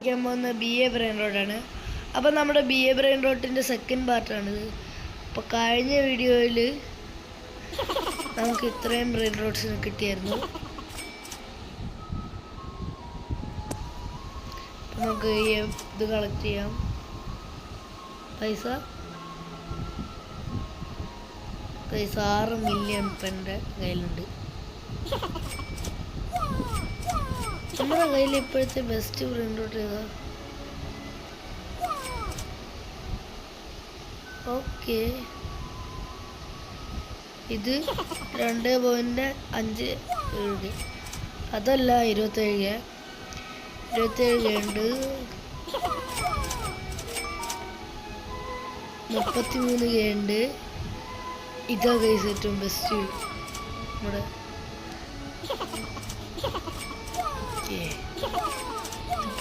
പോകുന്ന BA brain റോഡാണ്. അപ്പോൾ നമ്മുടെ BA ബ്രെയിൻ റോഡിൻ്റെ സെക്കൻഡ് പാർട്ടാണിത്. അപ്പോൾ കഴിഞ്ഞ വീഡിയോയിൽ നമുക്ക് ഇത്രയും ബ്രെയിൻ റോഡ്സിന് കിട്ടിയായിരുന്നു. അപ്പോൾ നമുക്ക് ഇത് കളക്ട് ചെയ്യാം. പൈസ 6 മില്യൺ എൻ്റെ കയ്യിലുണ്ട്. നമ്മുടെ കയ്യിൽ ഇപ്പോഴത്തെ ബെസ്റ്റ് ബ്രെയിൻ റോഡ് ഏതാ? ഓക്കെ, ഇത് 2.5 അതല്ല 27 ഉണ്ട്. 33 ഉണ്ട്. ഇതാ ഗൈസ് ഏറ്റവും ബെസ്റ്റ് നമ്മുടെ.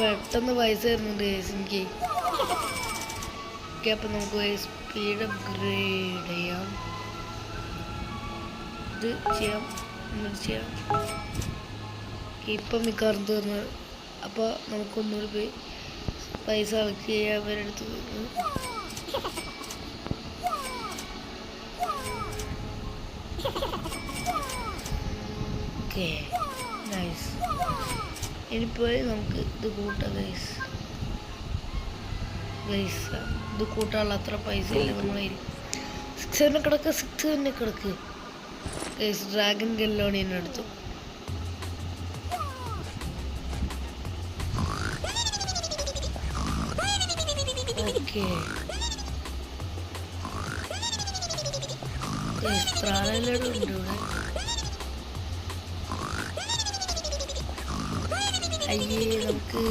പെട്ടെന്ന് പൈസ തരുന്നുണ്ട് ഗൈസ് എനിക്ക്. ഓക്കെ, അപ്പം നമുക്ക് സ്പീഡ് അപ്ഗ്രേഡ് ചെയ്യാം. ഇത് ചെയ്യാം, ഇപ്പം മിക്കവാറും തീർന്നു. അപ്പോൾ നമുക്കൊന്നുകൂടി പോയി പൈസ കളക്ട് ചെയ്യാം അവരുടെ അടുത്ത്. Okay, nice. ഇനിയിപ്പോൾ നമുക്ക് ഇത് കൂട്ടാം ഗൈസ്. ഇത് കൂട്ടാനുള്ള അത്ര പൈസ ഇല്ല നമ്മളെ. 6 തന്നെ കിടക്ക് ഗൈസ്. ഡ്രാഗൺ ഗെല്ലോണിനെ എടുത്തു. ഓക്കെ, ത്രാലലോട് ഉണ്ട് ഇവിടെ. അയ്യേ, നമുക്ക്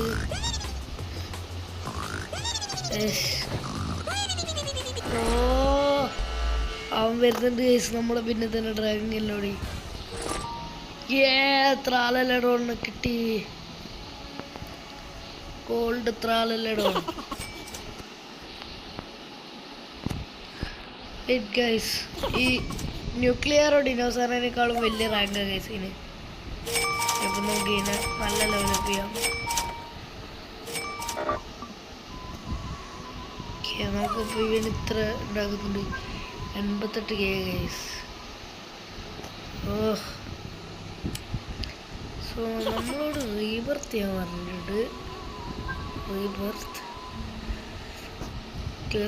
അവൻ വരുന്നുണ്ട് ഗൈസ്. നമ്മളെ പിന്നെ തന്നെ ഡ്രാഗൺ ഗെല്ലോടി. ത്രാലലോണ് കിട്ടി. ഗോൾഡ് ത്രാലലോൺ. ഗൈസ്, ഈ ന്യൂക്ലിയറോ ഡിനോസറിനേക്കാളും വലിയ റാങ്കാണ് ഗൈസ് ഇതിന്. അപ്പം നമുക്ക് ഇതിനെ നല്ല ലെവലപ്പ് ചെയ്യാം. നമുക്കിപ്പോൾ ഇവന് ഇത്ര ഉണ്ടാക്കുന്നുണ്ട്, 88K ഗൈസ്. സോ നമ്മളോട് റീബർത്ത് ചെയ്യാൻ പറഞ്ഞിട്ടുണ്ട്.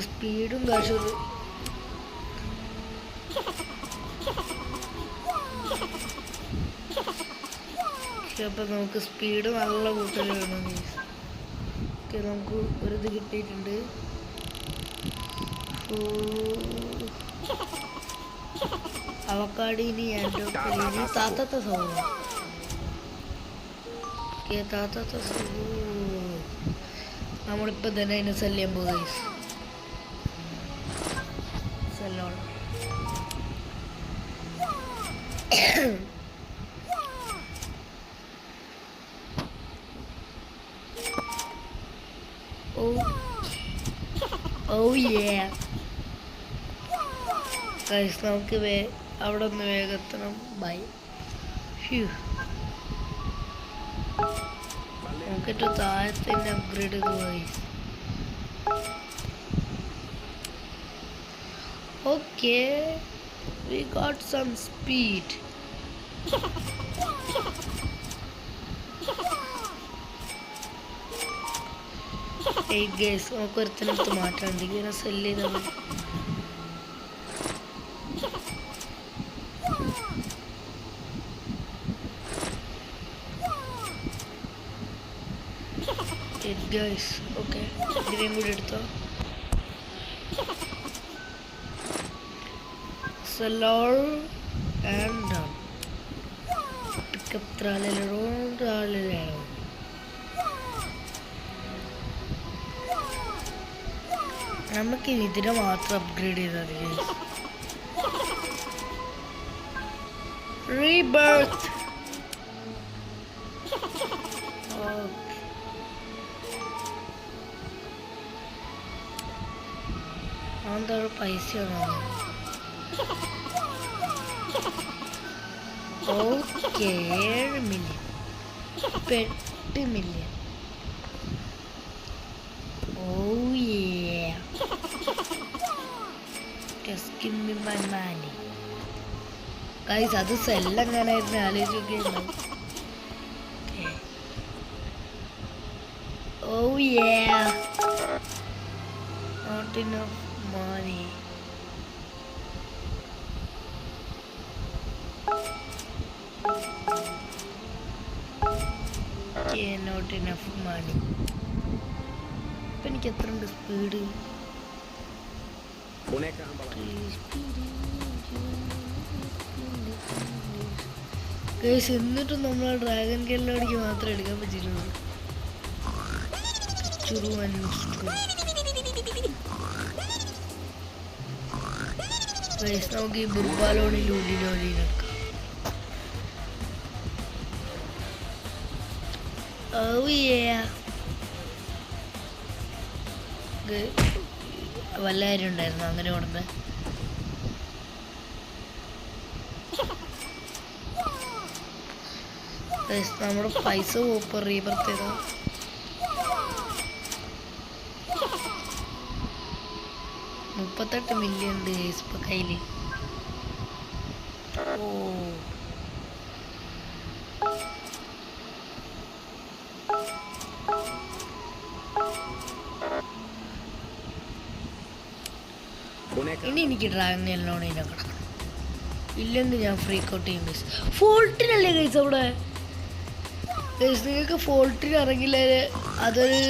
സ്പീഡും കാശും. അപ്പം നമുക്ക് സ്പീഡ് നല്ല കൂട്ടൽ വേണം ഗൈസ്. ഓക്കെ, നമുക്ക് ഒരിത് കിട്ടിയിട്ടുണ്ട്. അവക്കാടിനി ആൻഡോക്കലിനി താത്തത്തെ സൗണ്ട്. താത്തത്തെ നമ്മളിപ്പോൾ തന്നെ അതിനെ സെല് ചെയ്യാൻ പോകും ഗൈസ്. സെല്ലോൺ. ഗൈസ്, നമുക്ക് അവിടെ ഒന്ന് വേഗത്തണം. ബൈ. നമുക്കിട്ട് താഴത്തെ അപ്ഗ്രേഡ് ചെയ്തു guys. Okay, we got some speed. Guys, നമുക്ക് ഒരുത്തിനടുത്ത് മാറ്റാണ്ട്. ഇങ്ങനെ സെല് ചെയ്താൽ മതി. ഗൈസ്, ഓക്കെ, ഇതിനെയും കൂടി എടുത്തോ. Sell all and done. പിക്കപ്പ് ത്രാലലോൺ. നമുക്ക് ഇതിനെ മാത്രം അപ്ഗ്രേഡ് ചെയ്താൽ മതി. റീബർത്ത്. എന്താ പൈസയാണോ? Okay, 7 million. 8 മില്യൺ. ഗൈസ് അത് സെല്ലെങ്ങനായിരുന്നു ആലോചിക്കുകയായിരുന്നു. Oh yeah, not enough money. Okay, not enough money. ഇപ്പം എനിക്ക് എത്ര ഉണ്ട് സ്പീഡ്? ഗൈസ് എന്നിട്ടും നമ്മൾ ഡ്രാഗൺ കെല്ലോടിക്ക് മാത്രമേ എടുക്കാൻ പറ്റിയിട്ടുള്ളൂ. നമുക്ക് ഈ ബുർബാലോണി ലൂഡിനോലിനെടുക്കാം. വല്ലാരും ഉണ്ടായിരുന്നു അങ്ങനെ ഉടനെ. നമ്മുടെ പൈസ പോപ്പ റീബർത്ത് ചെയ്താ 38 മില്യൺ ഉണ്ട് ഇപ്പൊ കയ്യില്. ഇനി എനിക്ക് ഡ്രാഗൺ എല്ലോണെ കിടക്കണം, ഇല്ലെങ്കിൽ ഞാൻ ഫ്രീക്ക് ഔട്ട് ചെയ്യും. ഫോൾട്ടിനല്ലേ ഗൈസ് അവിടെ? ഗൈസ് നിങ്ങൾക്ക് ഫോൾട്ടിന് ഇറങ്ങില്ലേ? അതൊരു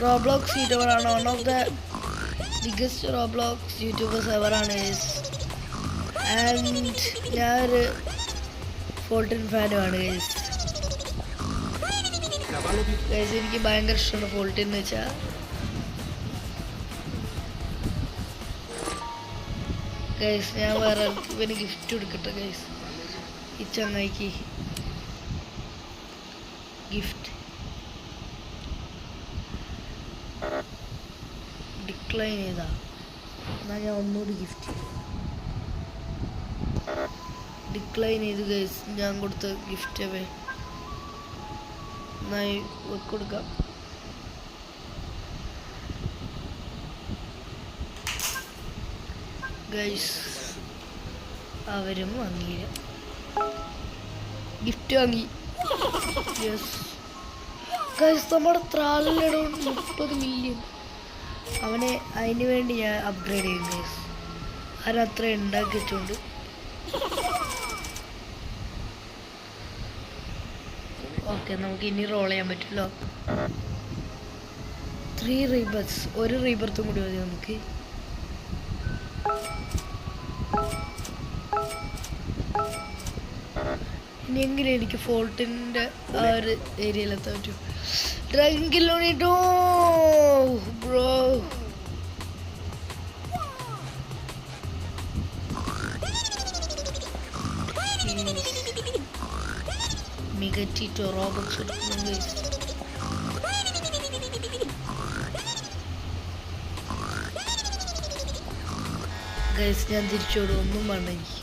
റോബ്ലോക്സ് യൂട്യൂബറാണ്, one of the biggest Roblox YouTubers എവറാണ് ഗൈസ്. ആൻഡ് ഞാനൊരു ഫോൾട്ടിൻ ഫാനുമാണ് ഗൈസ്. ഗൈസ് എനിക്ക് ഭയങ്കര ഇഷ്ടമാണ് ഫോൾട്ടിൻ എന്ന് വെച്ചാൽ. ഗൈസ് ഞാൻ വേറെ ഇവന് ഗിഫ്റ്റ് കൊടുക്കട്ടെ ഗൈസ്. ഈ ചങ്ങായിക്ക് ഗിഫ്റ്റ് ഡിക്ലൈൻ ചെയ്താ എന്നാൽ ഞാൻ ഒന്നുകൂടി ഗിഫ്റ്റ് ഡിക്ലൈൻ ചെയ്ത് ഗൈസ്. ഞാൻ കൊടുത്ത ഗിഫ്റ്റ് അവേ നന്നായി കൊടുക്കാം. ഗൈസ് അവരും വാങ്ങിയില്ല, ഗിഫ്റ്റ് വാങ്ങി. യെസ് ഗൈസ് നമ്മുടെ ത്രാലിലിട 30 മില്യൺ. അവനെ അതിന് വേണ്ടി ഞാൻ അപ്ഗ്രേഡ് ചെയ്യും ഗൈസ്. അവരത്ര ഉണ്ടാക്കി വെച്ചോണ്ട്. ഓക്കെ നമുക്ക് ഇനി റോൾ ചെയ്യാൻ പറ്റുമല്ലോ. 3 റീബർത്ത്, ഒരു റീബർത്തും കൂടി മതി നമുക്ക്. ഇനി എങ്ങനെ എനിക്ക് ഫോൾട്ടിൻ്റെ ആ ഒരു ഏരിയയിലെത്താൻ പറ്റും? Dragon കില്ലോണിട്ടോ bro. മികറ്റിട്ടോ റോബോക്സ് എടുക്കുന്നു ഗൈസ്. ഞാൻ തിരിച്ചോടും, ഒന്നും വേണ്ട എനിക്ക്.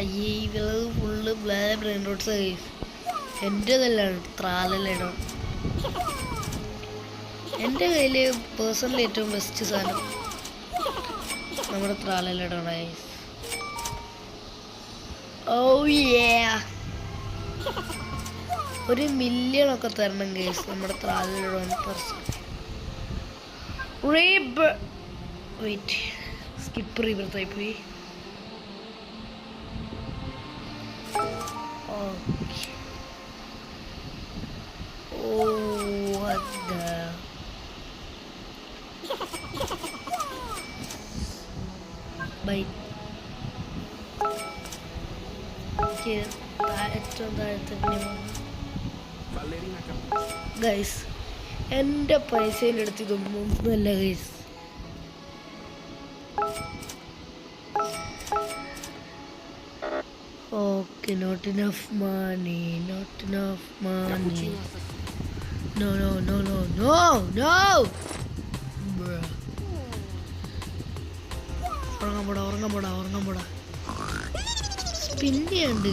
അയ്യേ ഇവള് ഫുള്ള് ബ്രെയിൻ റോഡ്സ് ഗൈസ്. എൻ്റെതല്ലാണ് ത്രാലല്ലിടം. എൻ്റെ കയ്യിൽ പേഴ്സണലി ഏറ്റവും ബെസ്റ്റ് സാധനം നമ്മുടെ ത്രാലല്ലിടമാണ് ഗൈസ്. ഓ യാ 1 മില്യണൊക്കെ തരണം ഗൈസ് നമ്മുടെ ത്രാലല്ലിടം. വെയിറ്റ് സ്കിപ്പ് റീബർത്തായി പോയി. ഏറ്റവും താഴത്തെ ഗൈസ് എൻ്റെ പൈസേൻ്റെ അടുത്ത് ഇതൊന്നും ഒന്നുമല്ല guys. Okay, not enough money, not enough money. No, no, no, no, no, no! Bruh. ഉറങ്ങാൻ പോടാ. സ്പിൻ ചെയ്യണ്ട്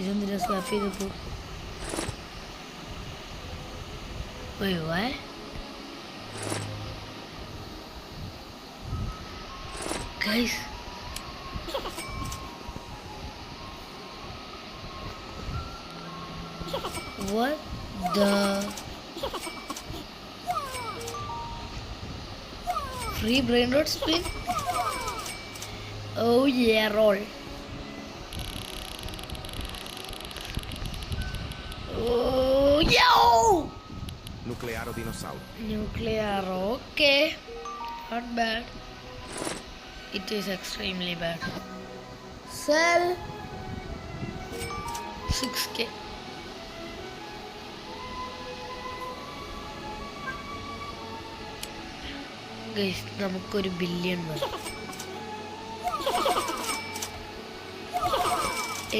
ഇതെന്തിനാ സ്വാപ്പ് ചെയ്തപ്പോ? Wait, what? Guys. What the? Free brain rot spin? Oh yeah, roll. Oh, yo! Nuclearo dinosauro. Nuclear, okay. Not bad. It is extremely bad. Sell 6k. Guys, നമുക്കൊരു billion മതി.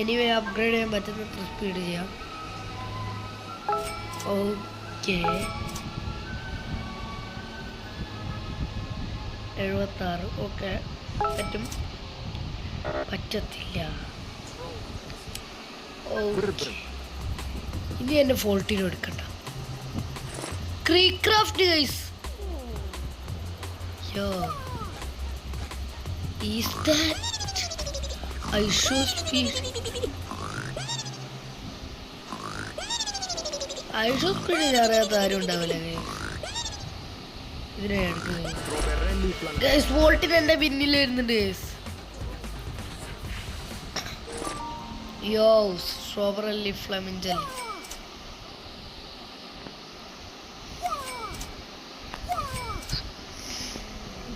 Anyway upgrade ചെയ്യാൻ പറ്റുന്നത്ര speed ചെയ്യാം. Okay 76. Okay പറ്റും. പറ്റത്തില്ല. Okay ഇനി എൻ്റെ ഫോൾട്ടിനും എടുക്കണ്ട. ക്രീക്രാഫ്റ്റ് guys. Yo, is that ISO speed? ISO speed അറിയാത്ത ആരും ഉണ്ടാവില്ല ഇതിനെ എടുക്കുന്നത്. ഗൈസ് വോൾട്ടിന് എൻ്റെ പിന്നിൽ വരുന്നുണ്ട് ഗൈസ്. യോ സ്ട്രോബെറി ഫ്ലമിഞ്ചൽ.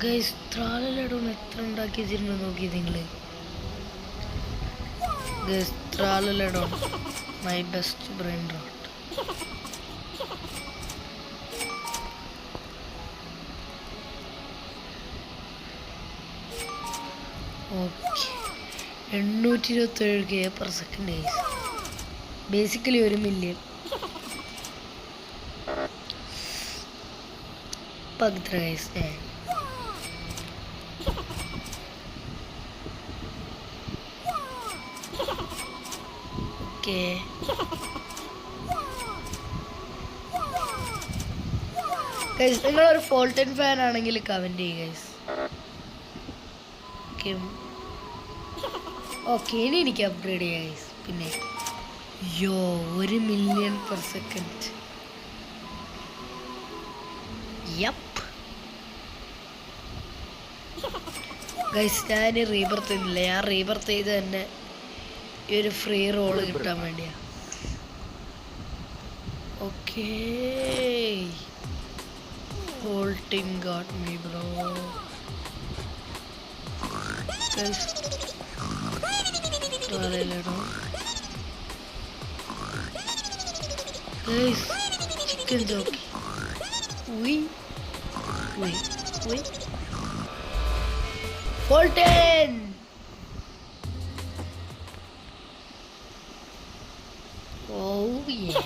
ഗൈസ് ത്രാലലടോൺ എത്ര ഉണ്ടാക്കി വെച്ചിരുന്നു നോക്കി നിങ്ങൾ. ഗൈസ് ത്രാലലടോൺ my best brain rot. Okay 827k/s guys. Basically 1 million. പകിത്ര ഗൈസ്. ഗൈസ് നിങ്ങളൊരു ഫോൾട്ടൻ ഫാൻ ആണെങ്കിൽ കമൻറ്റ് ചെയ്യുക ഗൈസ്. ഓക്കെ ഇനി എനിക്ക് അപ്ഗ്രേഡ് ചെയ്യാം ഗൈസ്. പിന്നെ യോ 1 മില്യൺ/s. യപ്പ് ഗൈസ് ഞാൻ റീബർത്ത് ചെയ്യുന്നില്ല. ഞാൻ റീബർത്ത് ചെയ്ത് തന്നെ ഈ ഒരു ഫ്രീ റോള് കിട്ടാൻ വേണ്ടിയാ. Okay Bolting got me bro. Guys guys chicken jockey. Wait Bolton. Oh yeah.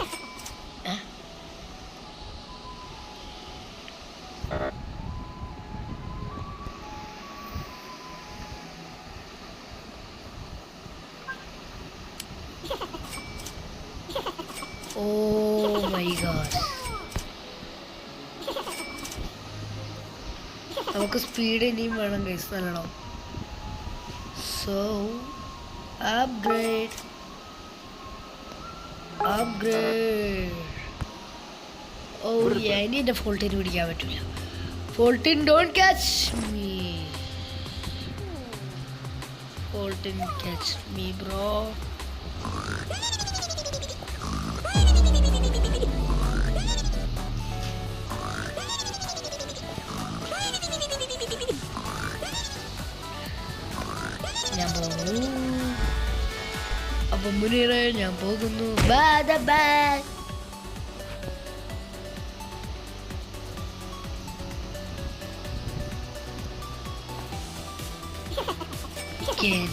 Oh my god. നമുക്ക് സ്പീഡ് ഇനിയും വേണം ഗൈസ് നല്ലോണം. So upgrade. ഓ ഇനി എൻ്റെ ഫോൾട്ടിന് പിടിക്കാൻ പറ്റില്ല. ഫോൾട്ടിൻ ഡോണ്ട് ക്യാച്ച് മീ. ഫോൾട്ടിൻ ക്യാച്ച് മീ ബ്രോ. ഞാൻ പോകുന്നു. അപ്പം മുനീറെ ഞാൻ പോകുന്നു. ബൈ.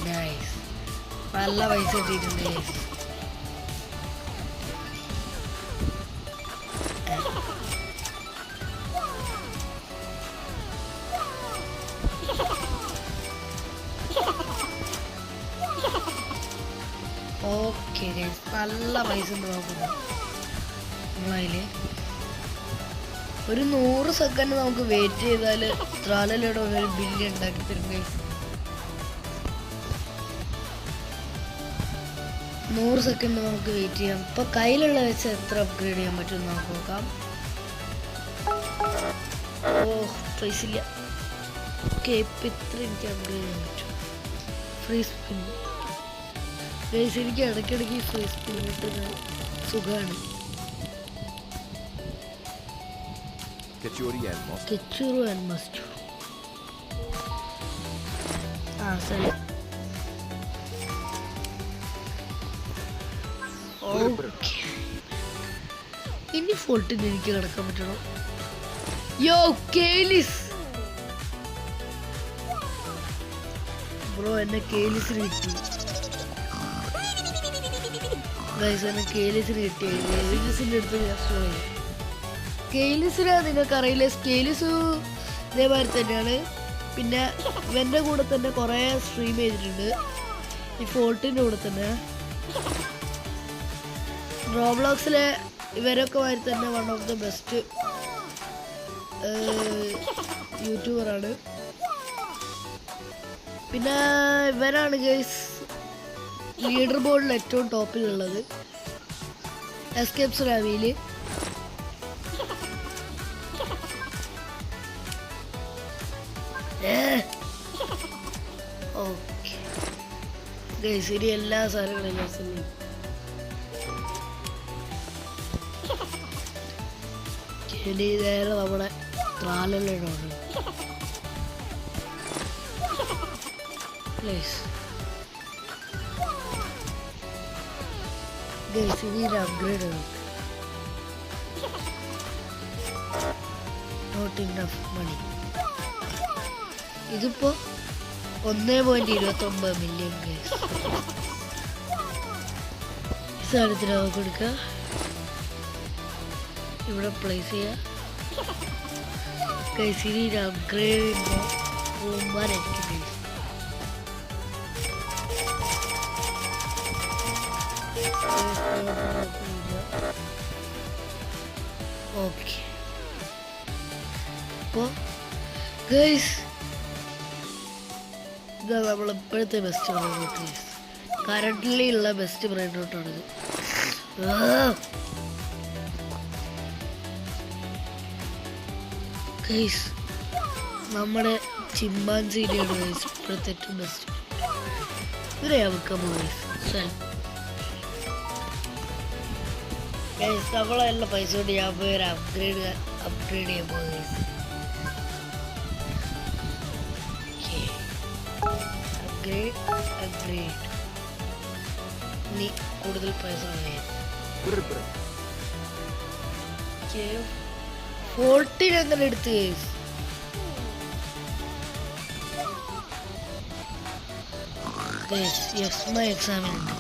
നൈസ് നല്ല പൈസ കിട്ടിയിട്ടുണ്ട്. ഓക്കെ ഗൈസ്, നല്ല പൈസ ഉണ്ട് നോക്കുന്നത് നമ്മളതിൽ. ഒരു 100 സെക്കൻഡ് നമുക്ക് വെയിറ്റ് ചെയ്താൽ ത്രാലയുടെ ഒരു ബില്ല് ഉണ്ടാക്കി തരും ഗൈസ്. 100 സെക്കൻഡ് നമുക്ക് വെയിറ്റ് ചെയ്യാം. ഇപ്പൊ കയ്യിലുള്ള വെച്ച് എത്ര അപ്ഗ്രേഡ് ചെയ്യാൻ പറ്റും നമുക്ക് നോക്കാം. ഓ പൈസ ഇല്ല. ഓക്കെ, ഇപ്പം ഇത്ര എനിക്ക് അപ്ഗ്രേഡ് ചെയ്യാൻ പറ്റും. ഫ്രീ സ്പിൻ ഗൈസ്, എനിക്ക് ഇടയ്ക്കിടയ്ക്ക് ഫ്രീ സ്പിൻ കിട്ടുന്ന സുഖമാണ്. Che ci orielmo? Ketchuru and mustard. ശരി. ഇനി ഫോൾട്ടിന് എനിക്ക് കിടക്കാൻ പറ്റണം. യോ കേലിസ് ബ്രോ, എന്നെ കേലിസിന് കിട്ടി ഗൈസ്, എന്നെ കേലിസിന് കിട്ടി. കേലിസിൻ്റെ അടുത്ത് ഞാൻ സ്ലോ ചെയ്തു. സ്കെയിലിസിനെ നിങ്ങൾക്കറിയില്ല, സ്കെയിലിസ് ഇതേമാതിരി തന്നെയാണ്. പിന്നെ ഇവൻ്റെ കൂടെ തന്നെ കുറേ സ്ട്രീം ചെയ്തിട്ടുണ്ട് ഈ ഫോൾട്ടിൻ്റെ കൂടെ തന്നെ. റോബ്ലോക്സിലെ ഇവരൊക്കെ മാതിരി തന്നെ വൺ ഓഫ് ദ ബെസ്റ്റ് യൂട്യൂബറാണ്. പിന്നെ ഇവരാണ് ഗൈസ് ലീഡർ ബോർഡിൽ ഏറ്റവും ടോപ്പിലുള്ളത്, എസ്കേപ്സ് റാവിയിൽ. ഓക്കെ ഗൈസ്, ഇനി എല്ലാ സാധനങ്ങളും ഇനി നേരെ നമ്മുടെ ട്രാലല്ലാണ് പ്ലേസ്. ഗൈസ്, ഇനി ഒരു അപ്ഗ്രേഡ് നമുക്ക്. Not enough money. ഇതിപ്പോ 1.29 മില്യൺ ഗൈസ്. ഈ സാധനത്തിന് നമുക്ക് കൊടുക്കുക, ഇവിടെ പ്ലേസ് ചെയ്യുക ഗൈസ്. ഇനി അപ്ഗ്രേഡ് പോകുമ്പോഴായിരിക്കും ഗൈസ്. ഓക്കെ, അപ്പോൾ ഗൈസ് ഇതാ നമ്മൾ ഇപ്പോഴത്തെ best brain route guys. Currently ഉള്ള ബെസ്റ്റ് ബ്രെയിൻ റൂട്ടാണിത്. ഗൈസ്, നമ്മുടെ ചിമ്പാൻസിയുടെയാണ് ഗൈസ് ഇപ്പോഴത്തെ ഏറ്റവും ബെസ്റ്റ്. ഇതിനെ വെക്കാൻ പോകും ഗൈസ്. നമ്മളെല്ലാം പൈസ കൊണ്ട് ഞാൻ പോയി ഒരു അപ്ഗ്രേഡ് ചെയ്യാൻ പോകും ഗൈസ്. അപ്ഗ്രേഡ് ഇനി കൂടുതൽ പൈസ ഫോൾട്ടിന് അങ്ങനെ എടുത്ത് ഗൈസ്. യെസ് മൈ എക്സാമിൻ ഉണ്ട്.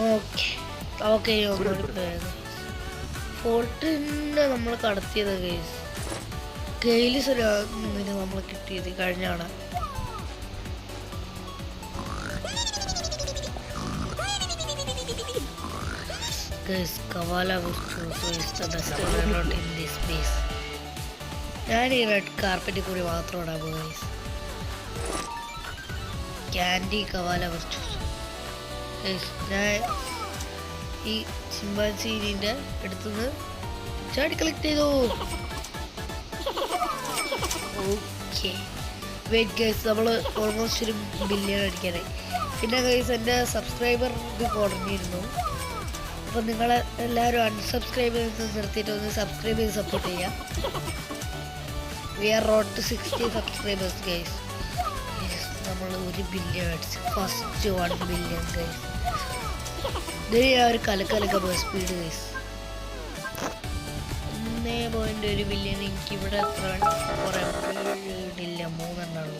ഓക്കെ ഫോർട്ടിനെ നമ്മൾ കടത്തിയത് ഗൈസ്. ഗെയിലിസ് നമ്മൾ കിട്ടിയത് കഴിഞ്ഞാണ്. ഗൈസ്, കവാല ഞാൻ ഈ റെഡ് കാർപ്പറ്റിൽ കൂടി മാത്രം ഇടാൻ പോകും ഗൈസ്. ക്യാൻഡി കവാല വിർച്ചൂസ് ഗൈസ്. ഞാൻ ഈ ചിമ്പാൻസിന്റെ അടുത്തുനിന്ന് ചാടി കളക്ട് ചെയ്തു. ഓക്കെ വെയിറ്റ് ഗൈസ്, നമ്മൾ ഓൾമോസ്റ്റ് 1 ബില്യൺ അടിക്കാനായി. പിന്നെ ഗൈസ്, എൻ്റെ സബ്സ്ക്രൈബർ ഇത് കുറഞ്ഞിരുന്നു. അപ്പോൾ നിങ്ങൾ എല്ലാവരും അൺസബ്സ്ക്രൈബ് ചെയ്ത് നിർത്തിയിട്ട് ഒന്ന് സബ്സ്ക്രൈബ് ചെയ്ത് സപ്പോർട്ട് ചെയ്യാം. We are road to 60 subscribers guys. നമ്മൾ 1 ബില്യൺ അടിച്ചു, ഫസ്റ്റ് 1 ബില്യൺ ഗൈസ്. ഇതിന് ഞാൻ ഒരു കലക്കലക്ക സ്പീഡ് ഗൈസ്. 1.1 ബില്യൺ. എനിക്കിവിടെ എത്ര കുറേ ഇല്ല, 3 എണ്ണുള്ളൂ.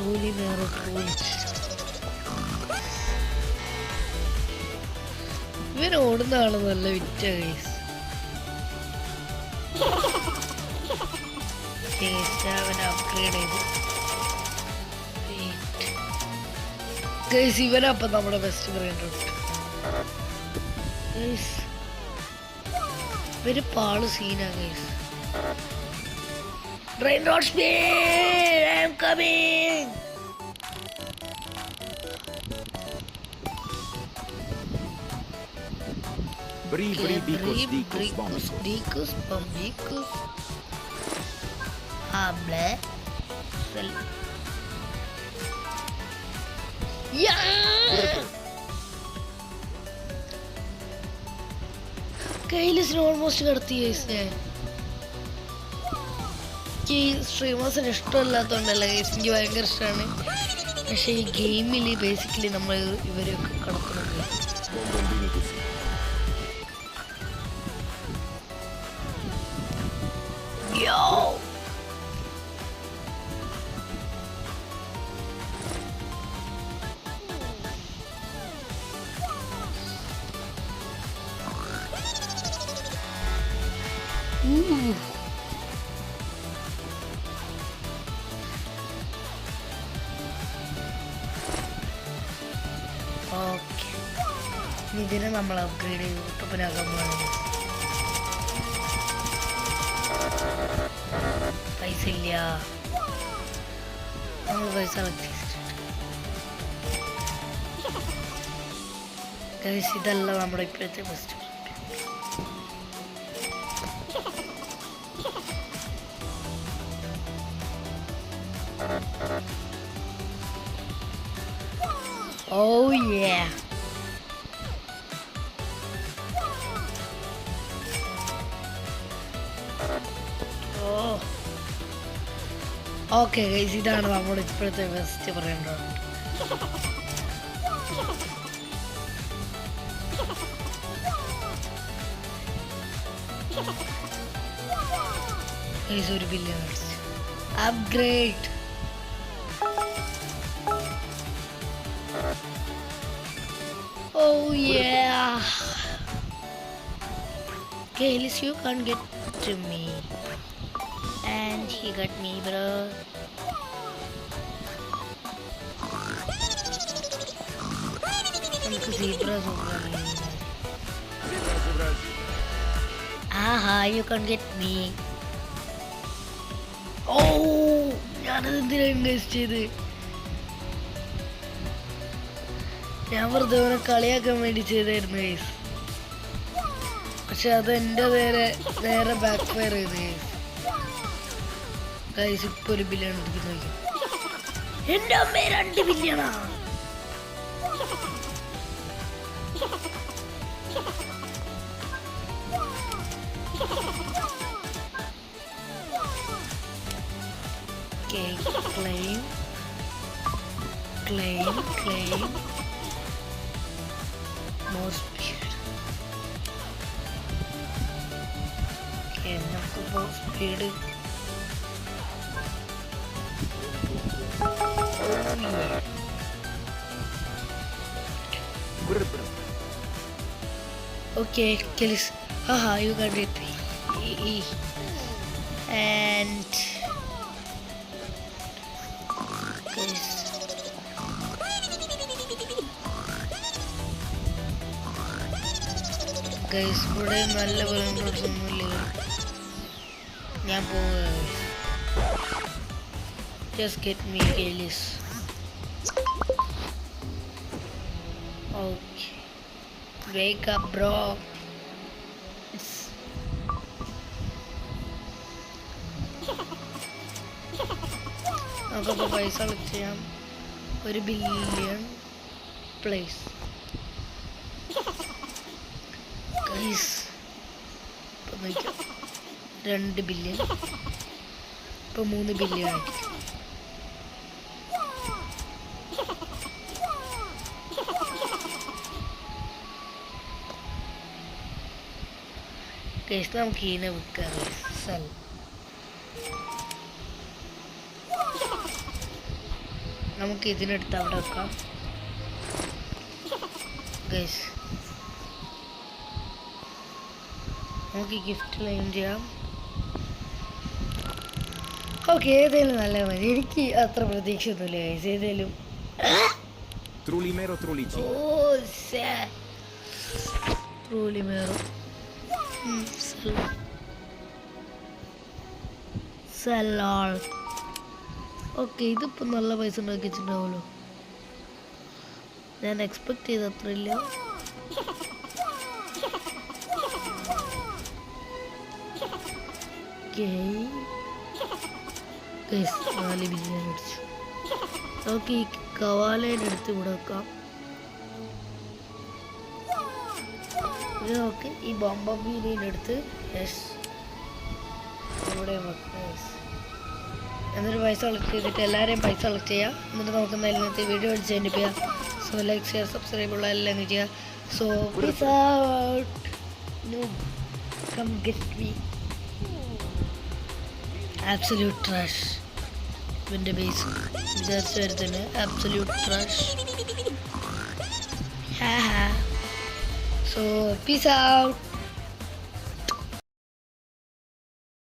Truly നേരോ truly. ഇവൻ ഓടുന്നതാണ് നല്ല വിറ്റ ഗൈസ്. അവൻ അപ്ഗ്രേഡ് ചെയ്തു ഗൈസ്. ഇവനപ്പം നമ്മുടെ ബെസ്റ്റ് ഫ്രണ്ട്. ഇവര് പാള് സീനാ guys. Train road speed, I am coming. Bricus, bombicus. Hable. Yeah. കയ്യിലിസിന് ഓൾമോസ്റ്റ് കടത്തി ഗൈസ്. ഈ സ്ട്രീമേഴ്സിന് ഇഷ്ടമല്ലാത്തതുകൊണ്ടല്ല ഗൈസ്, എനിക്ക് ഭയങ്കര ഇഷ്ടമാണ്. പക്ഷേ ഈ ഗെയിമിൽ ബേസിക്കലി നമ്മൾ ഇവരൊക്കെ കടക്കുന്നത്. ഓക്കെ, ഇതിനെ നമ്മൾ അപ്ഗ്രേഡ് ചെയ്ത് യൂട്യൂബിനകം പൈസ ഇല്ല. നമ്മൾ പൈസ ഗൈസ്. ഇതല്ല നമ്മുടെ ഇപ്പോഴത്തെ best. Oh yeah. Oh. Okay guys, ഇതാണ് നമ്മുടെ ഇപ്പോഴത്തെ ബെസ്റ്റ് പറയേണ്ടത്. ഗൈസ് ഒരു billion upgrade. Oh yeah. Okay, at least you can't get to me. And he got me, bro. हमको zebras होगा नहीं. Aha, you can't get me. Oh, ഞാനത് എന്തിനാ ഇൻവെസ്റ്റ് ചെയ്ത്? ഞാൻ വെറുതെ അവനെ കളിയാക്കാൻ വേണ്ടി ചെയ്തായിരുന്നു ഗൈസ്. പക്ഷെ അത് എൻ്റെ നേരെ ബാക്ക് ഫയർ ചെയ്ത് ഗൈസ്. ഇപ്പൊ 1 ബില്യൺ എടുക്കുന്നു. എൻ്റെ അമ്മ 2 ബില്യണാ. claim more speed. Okay, നമുക്ക് more speed. Okay, kills. Haha, you got it. And guys, ഇവിടെ നല്ല ഒന്നുമില്ല. ഞാൻ പോവുക. Just get me Kalis. Okay. Wake up, bro. നമുക്കപ്പോൾ പൈസ കളക്ട് ചെയ്യാം. 1 ബില്യൺ പ്ലേസ്. ഗൈസ് ഇപ്പം നോക്കാം. 2 ബില്യൺ ഇപ്പം 3 ബില്യൺ ആയിരിക്കും. ഗൈസ് നമുക്ക് ഇതിനെ വിൽക്കാം. സെൽ നമുക്ക് ഇതിനെടുത്ത് അവിടെ വെക്കാം ഗൈസ്. നമുക്ക് ഈ ഗിഫ്റ്റ് ക്ലെയിം ചെയ്യാം. ഓക്കെ, ഏതായാലും നല്ല മതി. എനിക്ക് അത്ര പ്രതീക്ഷയൊന്നുമില്ല ഗൈസ്. ഏതായാലും Trulimero Trulici. ട്രൂലിമേറോ സലാൾ. ഓക്കെ, ഇതിപ്പോൾ നല്ല പൈസ ഉണ്ടാക്കി വെച്ചിട്ടുണ്ടാവുമല്ലോ. ഞാൻ എക്സ്പെക്ട് ചെയ്ത അത്ര ഇല്ല. നാല് ബിരിയാണി അടിച്ചു. നമുക്ക് ഈ കവാലേനെടുത്ത് ഇവിടെ വെക്കാം. ഇത് നോക്ക്, ഈ ബോംബീനെടുത്ത് ഇവിടെ വെക്കാം. എന്നിട്ട് പൈസ കളക്ട് ചെയ്തിട്ട് എല്ലാവരെയും പൈസ കളക്ട് ചെയ്യാം. എന്നിട്ട് നമുക്ക് ഇന്നത്തെ വീഡിയോ അടിച്ച് സെൻഡ് ചെയ്യാം. സോ ലൈക്ക്, ഷെയർ, സബ്സ്ക്രൈബ് ഉള്ള എല്ലാം ചെയ്യുക. So peace out. Come get me. Absolute trash. ഇവൻ്റെ ബേസ് വിചാരിച്ചു വരുത്തുണ്ട്. Absolute trash. So peace out.